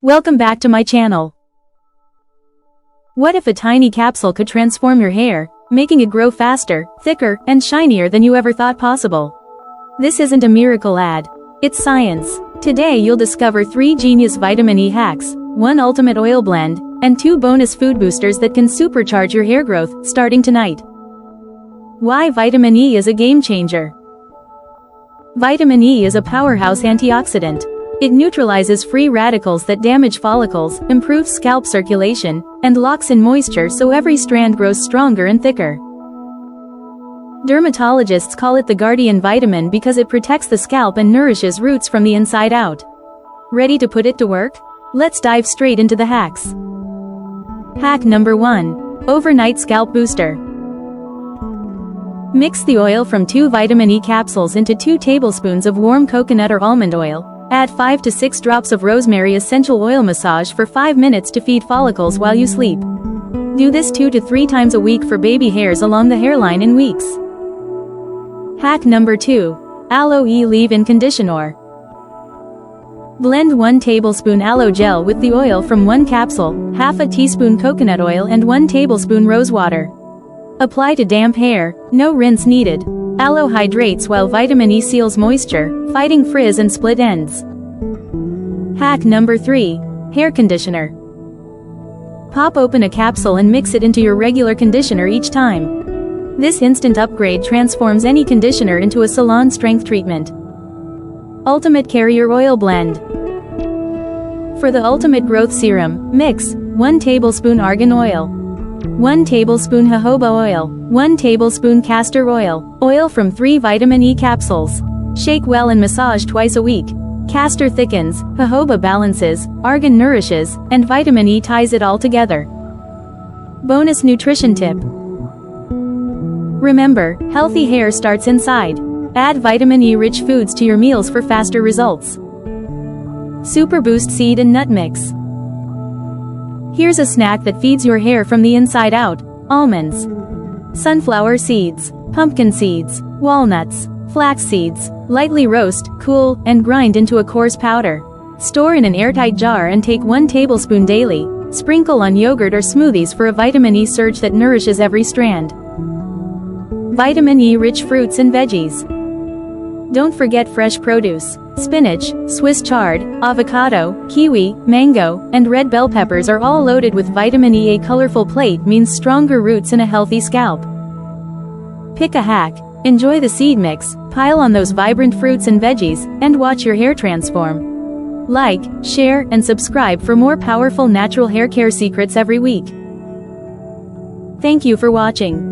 Welcome back to my channel. What if a tiny capsule could transform your hair, making it grow faster, thicker, and shinier than you ever thought possible? This isn't a miracle ad. It's science. Today you'll discover 3 genius vitamin E hacks, 1 ultimate oil blend, and 2 bonus food boosters that can supercharge your hair growth, starting tonight. Why vitamin E is a game changer. Vitamin E is a powerhouse antioxidant. It neutralizes free radicals that damage follicles, improves scalp circulation, and locks in moisture so every strand grows stronger and thicker. Dermatologists call it the guardian vitamin because it protects the scalp and nourishes roots from the inside out. Ready to put it to work? Let's dive straight into the hacks. Hack number 1. Overnight Scalp Booster. Mix the oil from 2 vitamin E capsules into 2 tablespoons of warm coconut or almond oil. Add 5 to 6 drops of rosemary essential oil. Massage for 5 minutes to feed follicles while you sleep. Do this 2 to 3 times a week for baby hairs along the hairline in weeks. Hack number 2. Aloe Leave-In Conditioner. Blend 1 tablespoon aloe gel with the oil from 1 capsule, half a teaspoon coconut oil and 1 tablespoon rose water. Apply to damp hair, no rinse needed. Aloe hydrates while vitamin E seals moisture, fighting frizz and split ends. Hack number 3. Hair Conditioner. Pop open a capsule and mix it into your regular conditioner each time. This instant upgrade transforms any conditioner into a salon-strength treatment. Ultimate Carrier Oil Blend. For the ultimate growth serum, mix 1 tablespoon argan oil, 1 tablespoon jojoba oil, 1 tablespoon castor oil, oil from 3 vitamin E capsules. Shake well and massage twice a week. Castor thickens, jojoba balances, argan nourishes, and vitamin E ties it all together. Bonus nutrition tip. Remember, healthy hair starts inside. Add vitamin E-rich foods to your meals for faster results. Super Boost Seed and Nut Mix. Here's a snack that feeds your hair from the inside out: almonds, sunflower seeds, pumpkin seeds, walnuts, flax seeds. Lightly roast, cool, and grind into a coarse powder. Store in an airtight jar and take 1 tablespoon daily. Sprinkle on yogurt or smoothies for a vitamin E surge that nourishes every strand. Vitamin E-rich fruits and veggies. Don't forget fresh produce. Spinach, Swiss chard, avocado, kiwi, mango, and red bell peppers are all loaded with vitamin E. A colorful plate means stronger roots and a healthy scalp. Pick a hack, enjoy the seed mix, pile on those vibrant fruits and veggies, and watch your hair transform. Like, share, and subscribe for more powerful natural hair care secrets every week. Thank you for watching.